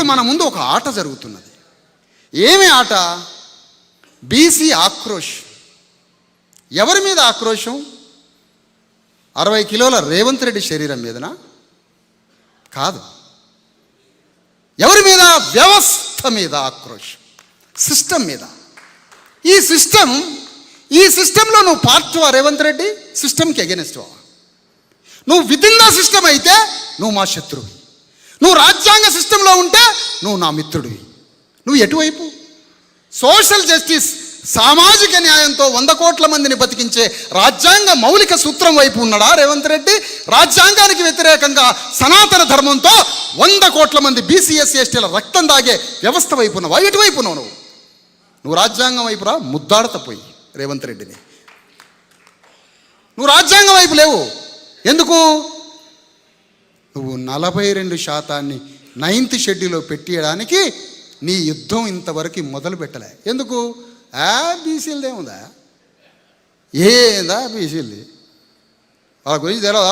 ఇప్పుడు మన ముందు ఒక ఆట జరుగుతున్నది. ఏమి ఆట? బీసీ ఆక్రోష్. ఎవరి మీద ఆక్రోషం? 60 కిలోల రేవంత్ రెడ్డి శరీరం మీదనా? కాదు. ఎవరి మీద? వ్యవస్థ మీద ఆక్రోషం, సిస్టమ్ మీద. ఈ సిస్టంలో నువ్వు పార్ట్వా రేవంత్ రెడ్డి? సిస్టమ్కి అగెనిస్ట్వా? నువ్వు వితిన్ ద సిస్టమ్ అయితే నువ్వు మా శత్రువి. నువ్వు రాజ్యాంగ సిస్టంలో ఉంటే నువ్వు నా మిత్రుడివి. నువ్వు ఎటువైపు? సోషల్ జస్టిస్, సామాజిక న్యాయంతో 100 కోట్ల మందిని బతికించే రాజ్యాంగ మౌలిక సూత్రం వైపు ఉన్నాడా రేవంత్ రెడ్డి? రాజ్యాంగానికి వ్యతిరేకంగా సనాతన ధర్మంతో 100 కోట్ల మంది బీసీఎస్సీ ఎస్టీల రక్తం దాగే వ్యవస్థ వైపు ఉన్నావా? ఎటువైపు ఉన్నావు నువ్వు? రాజ్యాంగం వైపురా ముద్దాడతపోయి రేవంత్ రెడ్డిని. నువ్వు రాజ్యాంగం వైపు లేవు. ఎందుకు? నువ్వు 42% 9th షెడ్యూల్లో పెట్టేయడానికి నీ యుద్ధం ఇంతవరకు మొదలు పెట్టలే. ఎందుకు? బీసీలదేముందా? ఏందా బీసీలది? వాళ్ళ గురించి తెలియదా?